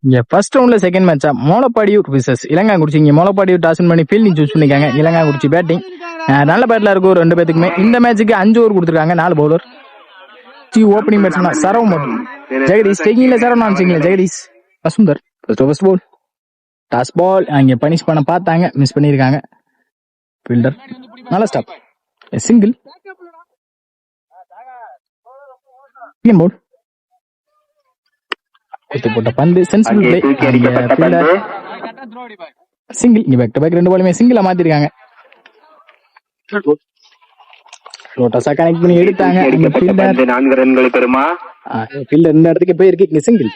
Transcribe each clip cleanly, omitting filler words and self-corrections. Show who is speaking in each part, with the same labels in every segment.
Speaker 1: இங்க ஃபர்ஸ்ட் ரவுண்ட்ல செகண்ட் மேட்சா மோலப்பாடியூர் விசஸ் இலங்காங்குறிச்சி. இங்க மோலப்பாடியூர் டாஸ் பண்ணி ஃபீல்டிங் சூஸ் பண்ணிருக்காங்க. இலங்காங்குறிச்சி பேட்டிங் நல்ல பேட்ல இருக்கும் ரெண்டு பேத்துக்குமே. இந்த மேட்சுக்கு 5 ஓவர் கொடுத்துருக்காங்க. 4 பவுலர். ஓப்பனிங் பேட்ஸ்மேன் சரவ் மற்றும் ஜெகதீஷ். டேக்கிங்ல சரவ் நான் சிங்கில Jagadish. Vasundhar first ball toss ball அங்க பனிஷ் பண்ண பார்த்தாங்க, மிஸ் பண்ணிருக்காங்க. ஃபீல்டர் நல்ல ஸ்டாப், சிங்கிள். போல் குத்தி போட்ட பந்து சென்சிபிள் பிளே. சிங்கிள். இங்க பேக் டு பேக் 2 பாலுமே சிங்கிளா மாத்திருக்காங்க. லோட்டஸா கனெக்ட் பண்ணி எடுத்தாங்க. அங்க ஃபீல்டர்
Speaker 2: 4 ரன்கள் பெறுமா.
Speaker 1: ஃபீல்டர் இந்த இடத்துக்கு போயிருக்கு. இங்க சிங்கிள்.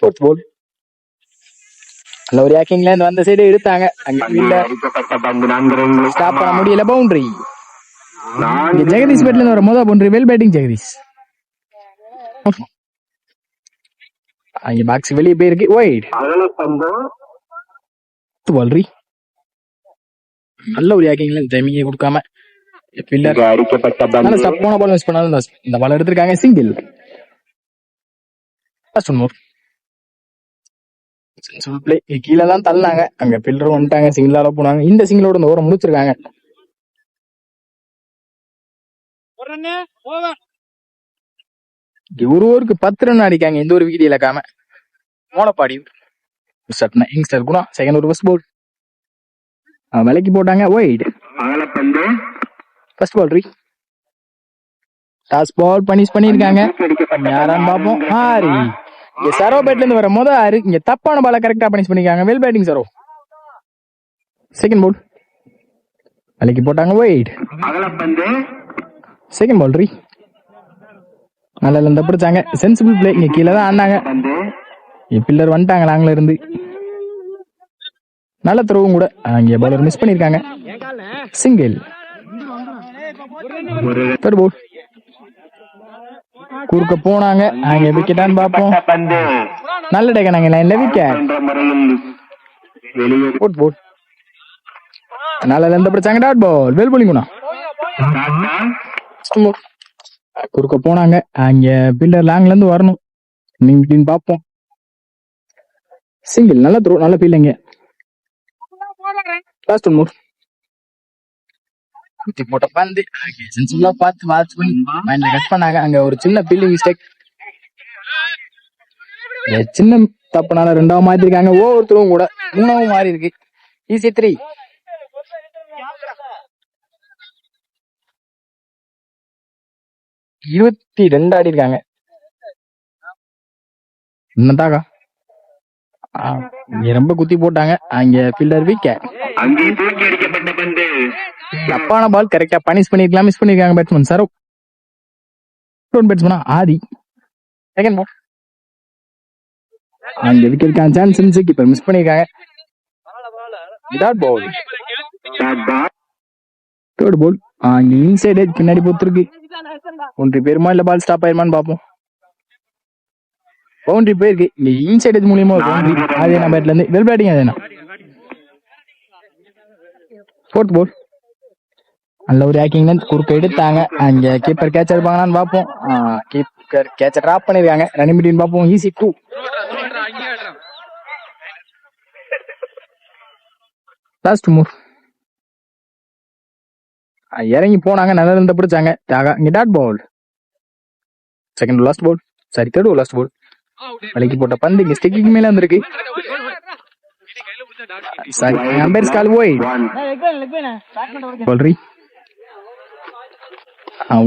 Speaker 1: ஃபோர்த் பால் நல்ல ஒரு ஆக்கிங்ல இருந்து வந்த சைடு எடுத்தாங்க. அங்க ஃபீல்டர் ஸ்டாப் பண்ண முடியல. பவுண்டரி. ஜெகதீஷ் பேட்ல இருந்து வர முதல் பவுண்டரி. Well batting Jagadish. அங்க பாக்ஸ் வெளியே போயிருக்கு. வைட் பால்ரி. நல்ல ஒரு ஆக்கிங்ல டைமிங்கே கொடுக்காம ஃபீல்டர் நல்ல ஸ்டாப். போன பால் மிஸ் பண்ணாலும் இந்த பால் எடுத்திருக்காங்க. சிங்கிள். கீழே தான் தள்ளினாங்க. அங்க ஃபீல்டர் வந்துட்டாங்க. சிங்கிளால போனாங்க. இந்த சிங்கிளோட இந்த ஓரம் முடிச்சிருக்காங்க. ஒரு ஓவருக்கு 10 ரன் அடிக்காங்க. எந்த ஒரு விக்கெட் இழக்காம. Molappadi youngster Guna second over first ball விலைக்கு போட்டாங்க. Wide first ball. Toss ball finish பண்ணிருக்காங்க. யாரான்னு பாப்போம். ஆரி. இங்க சரோ பேட்ல இருந்து வர முதல் ஆறு. இங்க தப்பான பால கரெக்டா பனிஷ் பண்ணிருக்காங்க. Well batting Saro. Second ball விலைக்கு போட்டாங்க. Wide second ball. நல்ல இந்த பிடிச்சாங்க. Sensible play. இங்க கீழே தான் ஆனாங்க. பில்லர் வந்துட்டாங்க லாங்ல இருந்து. நல்ல த்ரோவும் கூட. அங்க பாலர் மிஸ் பண்ணிருக்காங்க. சிங்கிள். தேர்ட் பால் குறுக்க போனாங்க. அங்க விக்கெட்டான்னு பாப்போம். நல்ல டேக்கனாங்க லைன்ல விக்கெட். ஃபோர்த் பால் நல்ல இந்த பிடிச்சாங்க. Dot ball. Well bowling. குறுக்க போனாங்க. அங்க பில்லர் லாங்ல இருந்து வரணும். நீங்க பாப்போம். சிங்கிள். நல்ல த்ரோ, நல்ல ஃபீல்டிங். லாஸ்ட் ஒன் மோர். குத்தி போட்ட பந்து சென்சிபிளா பார்த்து வாட்ச் பண்ணி மைண்ட்ல கட் பண்ணாங்க. அங்க ஒரு சின்ன ஃபீல்டிங் மிஸ்டேக். சின்ன தப்புனால 2ஆவது மாத்திருக்காங்க. ஒவ்வொருத்தரும் கூட 3ஆவது மாறி இருக்கு. ஈஸி 3. 22 ஆடி இருக்காங்க. என்னதாக்கா ரொம்ப குத்தி போட்டாங்க. அங்க ஃபீல்டர் விக்கெட். தப்பான பால் கரெக்டா பனிஷ் பண்ணிருக்கலாம், மிஸ் பண்ணிருக்காங்க பேட்ஸ்மேன் சரோ. பேட்ஸ்மேனா ஆதி. செகண்ட் பால் அங்க விக்கெட் சான்ஸ் இருந்துச்சு. கீப்பர் மிஸ் பண்ணிருக்காங்க. Dot ball. தேர்ட் பால் அங்க இன்சைட் எட்ஜ் பின்னாடி போத்துருக்கு. ஒன்றி பேருமா இல்ல பால் ஸ்டாப் ஆயிருமான்னு பாப்போம். பவுண்டரி போயிருக்கு. இங்க இன்சைட் எட்ஜ் மூலியமா பவுண்டரி. அதே நான் பேட்ல இருந்து வெல் பேட்டிங். அதே ஃபோர்த் பால் நல்ல ஒரு ஆக்கிங்ல குறுக்க எடுத்தாங்க. அங்க கீப்பர் கேட்ச் எடுப்பாங்கன்னு பாப்போம். கீப்பர் கேட்ச டிராப் பண்ணிருக்காங்க. ரன்னிங் பிட்வீன் பாப்போம். ஈஸி 2. லாஸ்ட் மூவ் இறங்கி போனாங்க. நல்லா இருந்த பிடிச்சாங்க. இங்க dot ball. Second last ball. Sorry third last ball விலைக்கு போட்ட பந்து இங்க ஸ்டிக்கு மேல வந்திருக்கு. Sorry umpire's call. போய் சொல்றீ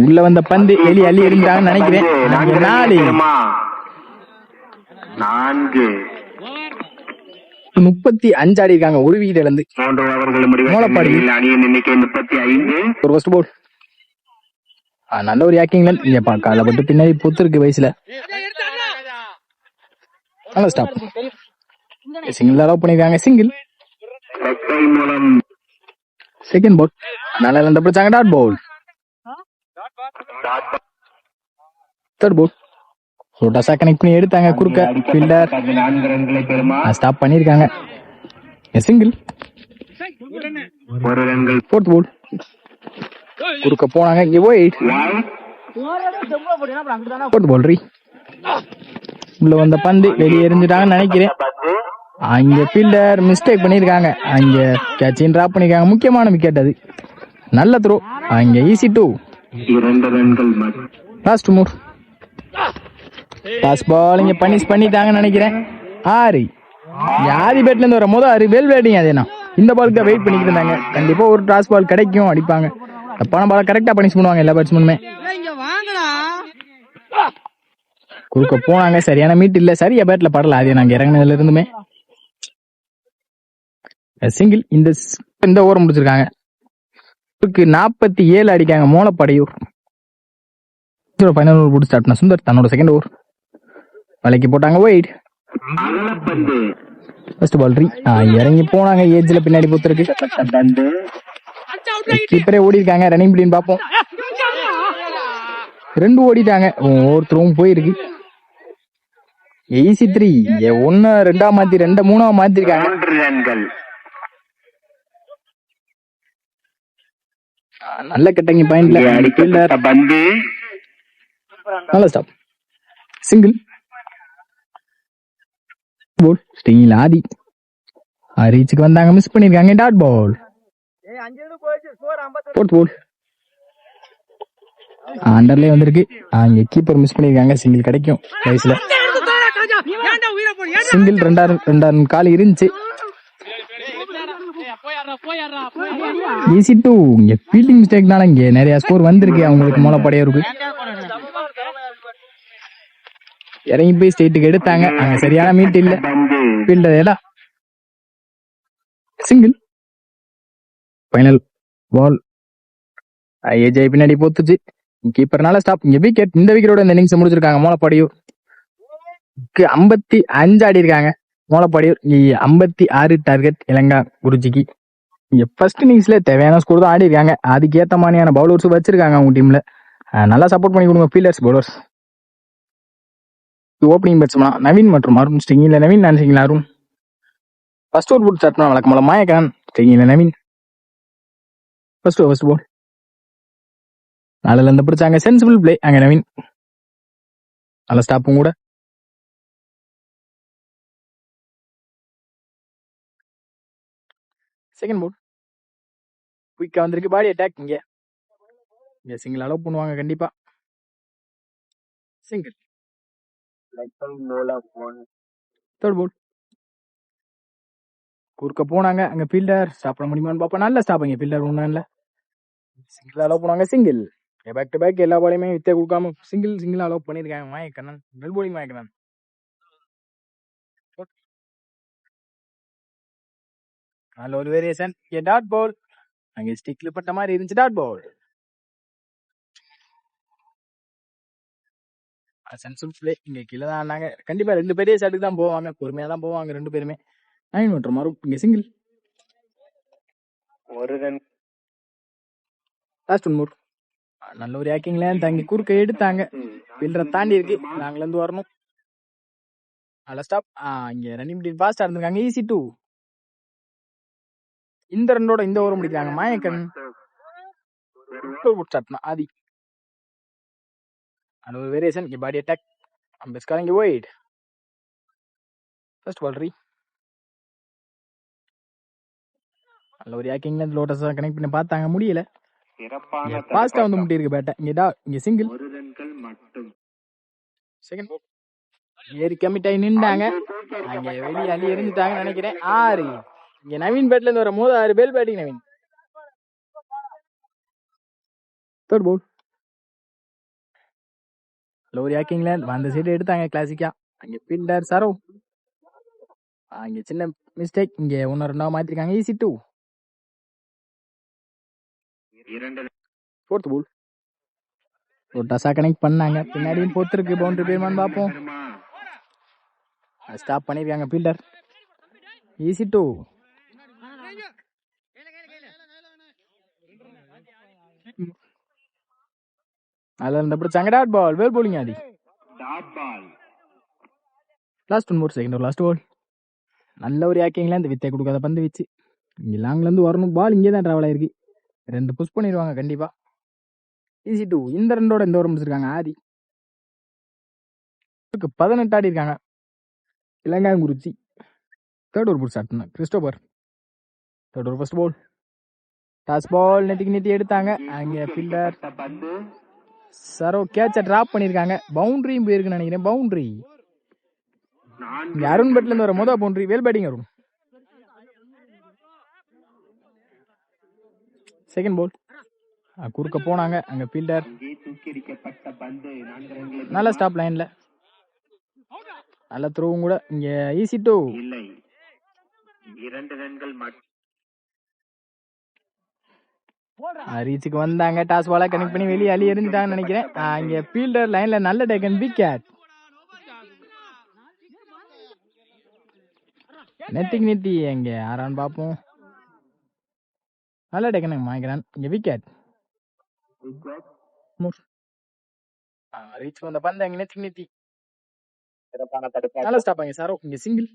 Speaker 1: உள்ள வந்த பந்து வெளியே அள்ளி எறிஞ்சாங்கன்னு நினைக்கிறேன். 35 ஆடி இருக்காங்க. ஒரு விக்கெட் இழந்து. மோலப்பாடி ஒரு ஃபர்ஸ்ட் பால் நல்ல ஒரு ஆக்கிங்ல இங்க கால பட்டு பின்னாடி பொத்து இருக்கு வயசுல. நல்ல ஸ்டாப். சிங்கிள் அலோவ் பண்ணிருக்காங்க. சிங்கிள். செகண்ட் பால் நல்லா இருந்த பிடிச்சாங்க. Dot ball. தேர்ட் பால் லோட்டஸா கனெக்ட் பண்ணி எடுத்தாங்க. குறுக்க ஃபீல்டர் ஸ்டாப் பண்ணிருக்காங்க. சிங்கிள். ஃபோர்த் பால் குறுக்க போனாங்க. இங்க போய் ஃபோர்த் பால் உள்ள வந்த பந்து வெளியே எரிஞ்சுட்டாங்கன்னு நினைக்கிறேன். அங்க ஃபீல்டர் மிஸ்டேக் பண்ணியிருக்காங்க. அங்க கேட்சின் டிராப் பண்ணிருக்காங்க. முக்கியமான விக்கெட் அது. நல்ல த்ரோ. அங்க ஈஸி 2.
Speaker 2: 2 ரன்கள்.
Speaker 1: Last Moore. பாஸ் பால் இங்க பனிஷ் பண்ணிட்டாங்கன்னு நினைக்கிறேன். 6. ஆதி பேட்ல இருந்து வர முதல் 6 பெல் பேட்டிங். அதேனா இந்த பாலுக்கு தான் வெயிட் பண்ணிட்டு இருந்தாங்க. கண்டிப்பா ஒரு டாஸ் பால் கிடைக்கும், அடிப்பாங்க. தப்பான பால கரெக்டா பனிஷ் பண்ணுவாங்க எல்லா பேட்ஸ்மேனுமே. குறுக்க போனாங்க, சரியான மீட் இல்ல, சரியா பேட்ல படல. அதே நாங்க இறங்கினதுல இருந்துமே சிங்கிள். இந்த ஓவர் முடிச்சிருக்காங்க. 47 அடிக்காங்க மோலப்படையூர். ஃபைனல் ஓவர் போட்டு ஸ்டார்ட் பண்ண சுந்தர் தன்னோட செகண்ட் ஓவர் வலைக்கு போட்டாங்க. ஒயிட். ஃபர்ஸ்ட் பால் இறங்கி போனாங்க. ஏஜ்ல பின்னாடி போத்துருக்கு. கீப்பரே ஓடி இருக்காங்க. ரன்னிங் பிடின்னு பார்ப்போம். 2 ஓடிட்டாங்க. ஒருத்தரும் போயிருக்கு. ஈஸி 3. 1 2 மாத்தி 2 3 மாத்திருக்காங்க. நல்ல கட்டிங் பாயிண்ட்ல நல்ல ஸ்டாப். சிங்கிள். போல் ஸ்டிங்கில் ஆதி ரீச்சுக்கு வந்தாங்க, மிஸ் பண்ணிருக்காங்க. டாட் பால். போர்த் போல் அண்டர்லயே வந்திருக்கு. அங்க கீப்பர் மிஸ் பண்ணிருக்காங்க. சிங்கிள் கிடைக்கும் ரைஸ்ல. சிங்கிள் 2 கால் இருந்துச்சு. ஈஸி 2. இங்க ஃபீல்டிங் மிஸ்டேக்னால இங்க நிறைய ஸ்கோர் வந்திருக்கு அவங்களுக்கு. மோலப்படையூருக்கு இறங்கி போய் ஸ்ட்ரெயிட்டுக்கு எடுத்தாங்க. அங்க சரியான மீட் இல்ல. Fielder single. ஃபைனல் பால் ஏஜை பின்னாடி போத்துச்சு. கீப்பர்னால ஸ்டாப். இங்க விக்கெட். இந்த விக்கெட்டோட இந்த இன்னிங்ஸ் முடிச்சிருக்காங்க. மோலப்படையூர் 55 ஆடி இருக்காங்க. மோலப்படையூர் 56 டார்கெட் இலங்கா குருஜிக்கு. இங்க ஃபர்ஸ்ட் இன்னிங்ஸ்ல தேவையான ஸ்கோர் தான் ஆடி இருக்காங்க. அதுக்கேற்ற மாதிரியான பவுலர்ஸ் வச்சிருக்காங்க அவங்க டீம்ல. நல்லா சப்போர்ட் பண்ணி கொடுங்க ஃபீல்டர்ஸ், பவுலர்ஸ். ஓப்பனிங் பேட்ஸ்மேனா நவீன் மற்றும் அருண். ஸ்டிங்கில நவீன், நான் ஸ்டிங்கில் அருண். ஃபர்ஸ்ட் ஓவர் போட்டு ஸ்டார்ட் பண்ண வழக்கம்போல மாயக்கான். ஸ்டிங்கில நவீன். ஃபர்ஸ்ட் பால் நாளில் இருந்து பிடிச்சாங்க. சென்சிபிள் பிளே அங்க நவீன். நல்ல ஸ்டாப்பும் கூட. செகண்ட் பால் குயிக்கா வந்திருக்கு. பாடி அட்டாக். இங்க சிங்கிள் அலோவ் பண்ணுவாங்க கண்டிப்பா. சிங்கிள். தேர்ட் பால் குறுக்க போனாங்க. அங்க ஃபீல்டர் ஸ்டாப் பண்ண முடியுமான்னு பார்ப்போம். நல்ல ஸ்டாப். இங்க ஃபீல்டர் ஒன்றும் இல்லை. சிங்கிள் அலோவ் பண்ணுவாங்க. சிங்கிள். பேக் டு பேக் எல்லா பாலையுமே வித்தே கொடுக்காம சிங்கிள் அலோவ் பண்ணிருக்காங்க மாயக்கண்ணன். Well polling Mayakannan. நல்ல ஒரு வேரியேஷன். Dot ball. அங்க ஸ்டிக்ல பட்ட மாதிரி இருந்துச்சு. Dot ball. இங்க கீழே தான் ஆனாங்க. கண்டிப்பா 2 பெரிய ஷாட்டுக்கு தான் போவாங்க. பொறுமையா தான் போவாங்க 2 பேருமே. 9 மற்றும் மாறும். இங்க சிங்கிள்.
Speaker 2: ஒரு ரன்.
Speaker 1: Last 1 Moore. நல்ல ஒரு ஆக்கிங்ல தங்கி குறுக்க எடுத்தாங்க. ஃபீல்டரை தாண்டி இருக்கு. நாங்கள இருந்து வரணும். நல்ல ஸ்டாப். இங்க ரன்னிங் பிடின் ஃபாஸ்டா இருந்திருக்காங்க. ஈஸி 2. இந்த ரன்னோட இந்த ஓவர் முடிக்கிறாங்க மாயக்கன். ஆதி நல்ல ஒரு வேரியேஷன். இங்க பாடி அட்டாக். அம்பேஸ்கார் இங்க ஒயிட். ஃபர்ஸ்ட் பால் நல்ல ஒரு ஆக்கிங்ல லோட்டஸ் கனெக்ட் பண்ணி பார்த்தாங்க, முடியல. ஃபாஸ்டா வந்து முட்டி இருக்கு பேட்டை. இங்க சிங்கிள். செகண்ட் பால் ஏறி கமிட் ஆகி நின்றாங்க. அங்க வெளியே அள்ளி எரிஞ்சுட்டாங்கன்னு நினைக்கிறேன். 6. இங்க நவீன் பேட்ல இருந்து வரும் போது 6 ball batting Naveen. Third ball லோரி ஆக்கிங்ல அந்த சைடு எடுத்தாங்க கிளாசிக்கா. அங்க ஃபீல்டர் சரோ. அங்க சின்ன மிஸ்டேக். இங்க 1 2 மாத்திருக்காங்க. ஈஸி 2. ஃபோர்த் பால் டசா கனெக்ட் பண்ணாங்க. பின்னாடியும் போத்திருக்கு. பவுண்டரி பேர்மான்னு பார்ப்போம். ஸ்டாப் பண்ணிருக்காங்க ஃபீல்டர். ஈஸி 2. அதுல இருந்து பிடிச்சாங்க. Dot ball. Well bowling Adhi. Last 1 more. Second last ball. நல்ல ஒரு ஆக்கிங்ல இந்த வித்தை கொடுக்காத பந்து வச்சு இங்க லாங்ல இருந்து வரணும். பால் இங்கே தான் டிராவல் ஆயிருக்கு. 2 புஷ் பண்ணிடுவாங்க கண்டிப்பா. ஈஸி 2. இந்த ரன்னோட இந்த ஓவர் முடிச்சிருக்காங்க ஆதி. 18 ஆடி இருக்காங்க இலங்காங்குறிச்சி. தேர்ட் ஓவர் போட்டு ஸ்டார்ட் பண்ண Christopher. Third over first ball. Toss ball நெத்தி எடுத்தாங்க. அங்கே ஃபீல்டர் சரோ கேட்ச டிராப் பண்ணியிருக்காங்க. பவுண்டரியும் போயிருக்குன்னு நினைக்கிறேன். பவுண்டரி இங்க அருண் பட்ல இருந்து வர மொதல் boundary. Well batting Arun. Second ball. குறுக்க போனாங்க. அங்க ஃபீல்டர் நல்ல ஸ்டாப் லைன்ல. நல்ல த்ரோவும் கூட. இங்க ஈஸி டூ. ரீச்சுக்கு வந்தாங்க. டாஸ் பால கனெக்ட் பண்ணி வெளியே அழி எறிஞ்சிட்டாங்கன்னு நினைக்கிறேன். இங்க ஃபீல்டர் லைன்ல நல்ல டேக்கன் விக்கெட். நெத்தி எங்க யாரான்னு பாப்போம். நல்ல டேக்கன் மாய்க்கிறான். இங்க விக்கெட். ரீச் வந்த பந்து அங்க நெத்தி நல்ல ஸ்டாப் ஆங்க சாரோ. இங்க சிங்கிள்.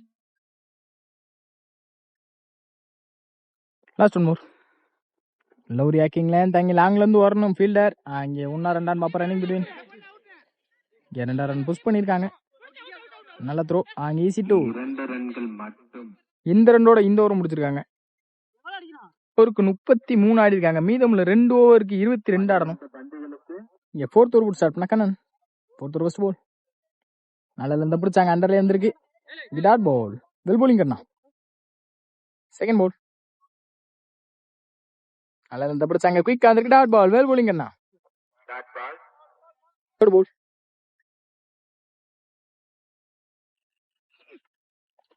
Speaker 1: Last one more. லவ் ரியாக்கிங் லைன் தங்கி லாங்ல இருந்து வரணும் ஃபீல்டர். இங்க 1-2 பாப்பா ரன்னிங் பிட்வீன். இங்க 2 ரன் புஷ் பண்ணிருக்காங்க. நல்ல த்ரோ. அங்க ஈஸி டூ. இந்த ரன்னோட இந்த ஓவர் முடிச்சிருக்காங்க. ஓவருக்கு 33 ஆடி இருக்காங்க. மீதமுள்ள 2 ஓவருக்கு 22 ஆடணும். இங்க ஃபோர்த் ஓவர் ஸ்டார்ட் பண்ண Kannan. Fourth over first ball. நல்ல லெந்த பிடிச்சாங்க. அண்டர்ல இருந்திருக்கு. இது dot ball. Well bowling Kanna. Second ball. நல்ல லெந்த பிடிச்சாங்க. குயிக்கா இருந்திருக்கு. Dot ball. Well bowling Kanna. Third ball.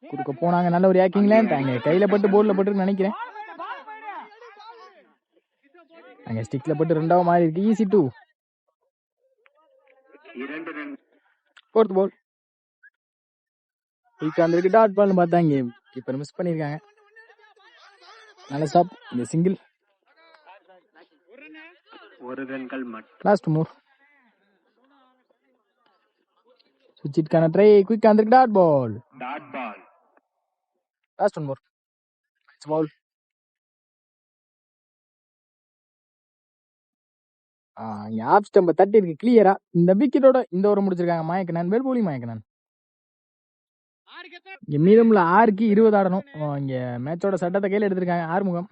Speaker 1: குறுக்க போனாங்க. நல்ல ஒரு ஆக்கிங்ல தாங்க. கையில பட்டு போர்ட்ல பட்டு நினைக்கிறேன். அங்க ஸ்டிக்ல பட்டு ரெண்டாவது மாதிரி இருக்கு. Easy two. Fourth ball. இருக்கு டாட் பால் பார்த்தாங்க. கீப்பர் மிஸ் பண்ணிருக்காங்க. நல்ல ஸ்டாப். இந்த சிங்கிள். Last move. சுவிட்ச் இட்கான ட்ரை. குயிக்கா இருக்கு dot ball. Last one more. Ball. Off ஸ்டம்ப தட்டி இருக்கு கிளியரா. இந்த விக்கெட்டோட இந்த ஓவர் முடிச்சிருக்காங்க மாயக்கண்ணன். Well polling Mayakannan. இங்க மீதமுள்ள 6க்கு 20 ஆடணும். இங்க மேட்சோட சட்டத்தை கையில எடுத்திருக்காங்க ஆறுமுகம்.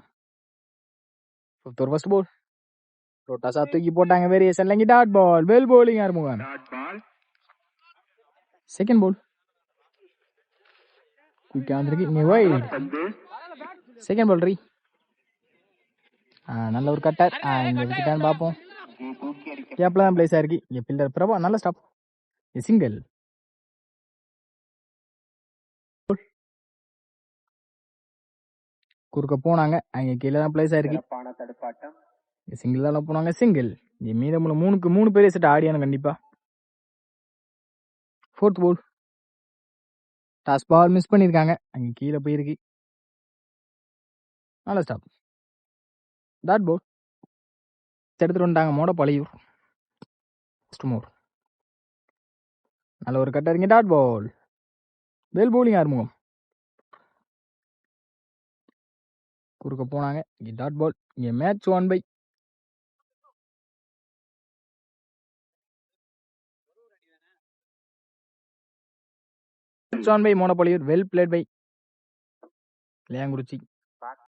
Speaker 1: ஒரு ஃபர்ஸ்ட் பால். ரோட்டாசா தூக்கி போட்டாங்க. வேரியேஷன்ல இங்க dot ball. Well bowling Arumugam. Second ball. குயிக்கா வந்திருக்கு. இங்க வைட். செகண்ட் பால் ரீ. நல்ல ஒரு கட்டர். இங்க விக்கெட்டான்னு பார்ப்போம். கேப்ல தான் பிளேஸ் ஆயிருக்கு. இங்க பில்டர் பிரபா நல்ல ஸ்டாப். சிங்கிள். குறுக்க போனாங்க. அங்க கீழே தான் பிளேஸ் ஆயிருக்கு. சிங்கிள் தான் போனாங்க. சிங்கிள். இங்க மீதமுள்ள 3க்கு 3 பேரே செட் ஆடியானு கண்டிப்பா. Fourth ball. Toss ball miss பண்ணிருக்காங்க. அங்க கீழே போயிருக்கு. நல்ல ஸ்டாப். Dot ball. எடுத்துட்டு வந்துட்டாங்க மோட பழையூர். நல்ல ஒரு கட்டறிங்க. Dot ball. Well bowling Arumugam. குறுக்க போனாங்க. இங்க டாட் பால். இங்க மேட்ச் 1/. மோனோபாலியூர். Well played by இளையாங்குறிச்சி.